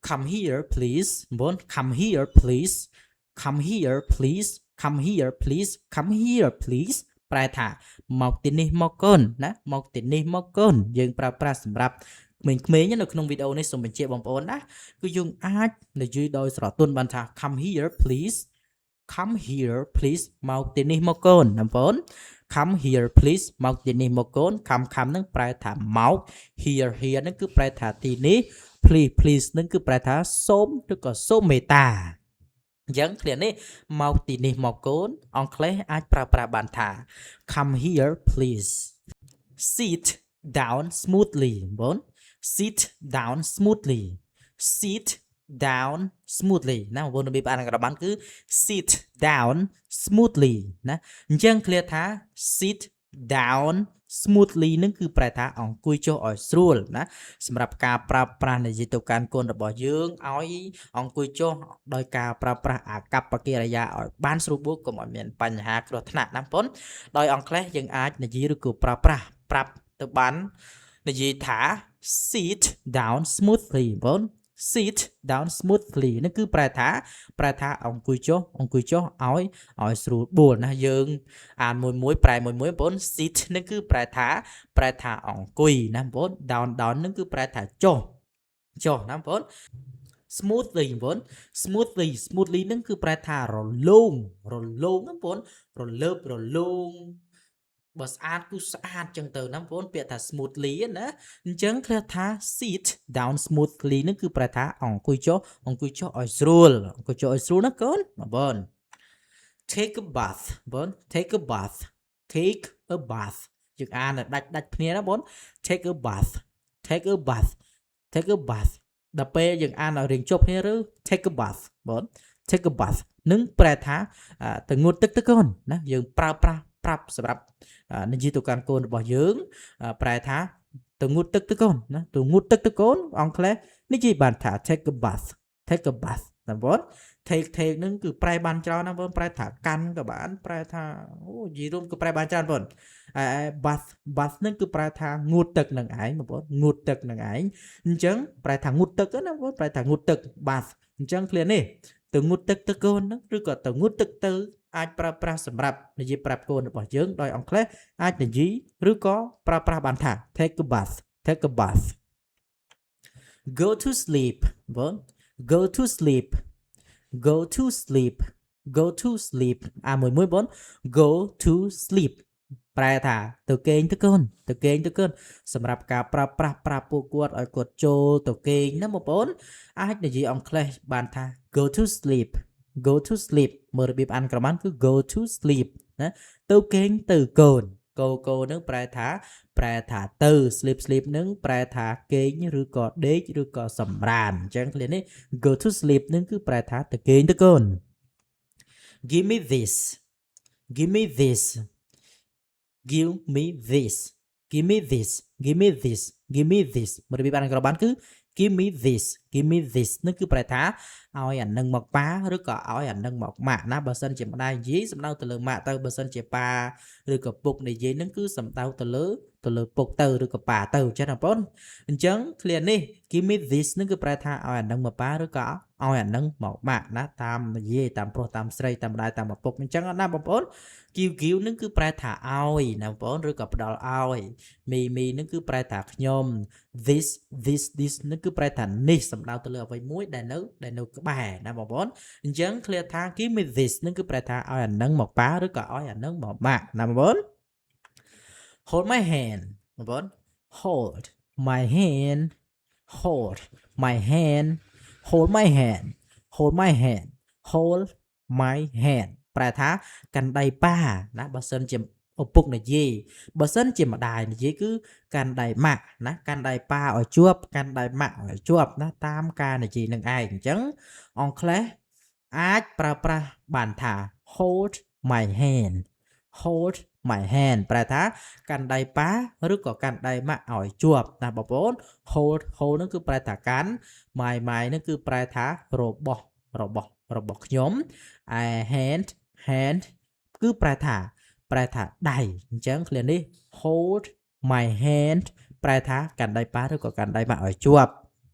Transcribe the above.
come here please បង come here please come here please come here please come here please ប្រែថាមកទីនេះមកកូនណាមកទីនេះមកកូនយើងប្រើប្រាស់សម្រាប់ក្មេងៗនៅក្នុងវីដេអូនេះសូមបញ្ជាក់បងប្អូនណាគឺយើងអាចនិយាយដោយស្រទន់បានថា come here please come here please មកទីនេះមកកូនបងប្អូន come here please មកទីនេះមកកូន come នឹងប្រែថាមក here នឹងគឺប្រែថាទីនេះ please នឹងគឺប្រែថាសូមឬក៏សូមមេត្តាអញ្ចឹងឃ្លានេះមកទីនេះមកកូនអង់គ្លេសអាចប្រើប្រាស់បានថា come here please sit down smoothly បង sit down smoothly sit down smoothly ណាបងប្អូនរបៀបអានក្របានគឺ sit down smoothly ណាអញ្ចឹងឃ្លាថា sit down smoothly នឹងគឺប្រែថាអង្គុយចុះឲ្យស្រួលណាសម្រាប់ការប្រើប្រាស់នយាយទៅកាន់គុណរបស់យើងឲ្យអង្គុយចុះដោយការប្រើប្រាស់អាកប្បកិរិយាឲ្យបានស្រួលបួកកុំឲ្យមានបញ្ហាគ្រោះថ្នាក់ណាបងប្អូនដោយអង់គ្លេសយើងអាចនិយាយឬក៏ប្រើប្រាស់ប្រាប់ទៅបាននិយាយថា sit down smoothly បង sit down smoothly នេះគឺប្រែថាអង្គុយចុះឲ្យស្រួលបួលណាយើងអានមួយប្រែមួយបងប្អូន sit នេះគឺប្រែថាអង្គុយណាបងប្អូន down នេះគឺប្រែថាចុះណាបងប្អូន smoothly បងប្អូន smoothly នឹងគឺប្រែថារលោងណាបងប្អូនរលោងបើស្អាតគឺស្អាតចឹងទៅណាបងប្អូនពាក្យថា smoothly ណាអញ្ចឹងឃ្លាថា sit down smoothly នឹងគឺប្រែថាអង្គុយចុះឲ្យស្រួលណាកូនបងប្អូន take a bath បង take a bath យើងអានដាច់គ្នាណាបង take a bath ដល់ពេលយើងអានឲ្យរៀងចប់គ្នាឬ take a bath បង take a bath នឹងប្រែថាទៅងូតទឹកទៅកូនណាយើងប្រើប្រាស់ប្រាប់សម្រាប់និយាយទៅកាន់កូនរបស់យើងប្រែថាទៅងូតទឹកទៅកូនណាទៅងូតទឹកទៅកូនអង់គ្លេសនិយាយបានថា take a bath ណាបង take នឹងគឺប្រែបានច្រើនណាបងប្រែថាកាន់ក៏បានប្រែថាអូនិយាយរួមក៏ប្រែបានច្រើនបងbath នឹងគឺប្រែថាងូតទឹកនឹងឯងបងប្អូនងូតទឹកនឹងឯងអញ្ចឹងប្រែថាងូតទឹកណាបងប្រែថាងូតទឹក bath អញ្ចឹងឃ្លានេះទៅងូតទឹកទៅកូនហ្នឹងឬក៏ទៅងូតទឹកទៅអាចប្រើប្រាស់សម្រាប់និយាយប្រាប់កូនរបស់យើងដោយអង់គ្លេសអាចនិយាយឬក៏ប្រើប្រាស់បានថា take a bath go to sleep បង go to sleep មួយបង go to sleep ប្រែថាទៅគេងទៅកូនសម្រាប់ការប្រើប្រាស់ប្រាប់ពួកគាត់ឲ្យគាត់ចូលទៅគេងណាបងប្អូនអាចនិយាយអង់គ្លេសបានថា go to sleep មើលរបៀបអានក្រម៉ាន់គឺ go to sleep ណាទៅគេងទៅកូន go នឹងប្រែថាទៅ sleep នឹងប្រែថាគេងឬក៏ដេកឬក៏សម្រានអញ្ចឹងឃ្លានេះ go to sleep នឹងគឺប្រែថាទៅគេងទៅកូន give me this មើលរបៀបអានក្របានគឺ give me this នឹងគឺប្រែថាឲ្យអានឹងមកប៉ាឬក៏ឲ្យអានឹងមកម៉ាក់ណាបើសិនជាម្ដាយនិយាយសំដៅទៅលើម៉ាក់ទៅបើសិនជាប៉ាឬក៏ពុកនិយាយនឹងគឺសំដៅទៅលើពុកទៅឬក៏ប៉ាទៅអញ្ចឹងបងប្អូនអញ្ចឹងឃ្លានេះ give me this នឹងគឺប្រែថាឲ្យអានឹងមកប៉ាឬក៏ឲ្យអានឹងមកម៉ាក់ណាតាមនិយាយតាមប្រុសតាមស្រីតាមម្ដាយតាមឪពុកអញ្ចឹងណាបងប្អូន give នឹងគឺប្រែថាឲ្យណាបងប្អូនឬក៏ផ្ដល់ឲ្យ me នឹងគឺប្រែថាខ្ញុំ this នឹងគឺប្រែថានេះសំដៅទៅលើអ្វីមួយដែលនៅក្បែរណាបងប្អូនអញ្ចឹងឃ្លាថា give me this នឹងគឺប្រែថាឲ្យអានឹងមកប៉ាឬក៏ឲ្យអានឹងមកម៉ាក់ណាបងប្អូន hold my hand បងប្អូន hold my hand ប្រែថាកាន់ដៃប៉ាណាបើសិនជាឪពុកនិយាយបើសិនជាម្ដាយនិយាយគឺកាន់ដៃម៉ាក់ណាកាន់ដៃប៉ាឲ្យជាប់កាន់ដៃម៉ាក់ឲ្យជាប់ណាតាមការនិយាយនឹងឯងអញ្ចឹងអង់គ្លេសអាចប្រើប្រាស់បានថា hold my hand ប្រែថាកាន់ដៃប៉ាឬក៏កាន់ដៃម៉ាក់ឲ្យជាប់ណាបងប្អូន hold នឹងគឺប្រែថាកាន់ my នឹងគឺប្រែថារបស់ខ្ញុំ hand គឺប្រែថាដៃអញ្ចឹងឃ្លានេះ hold my hand ប្រែថាកាន់ដៃប៉ាឬក៏កាន់ដៃម៉ាក់ឲ្យជាប់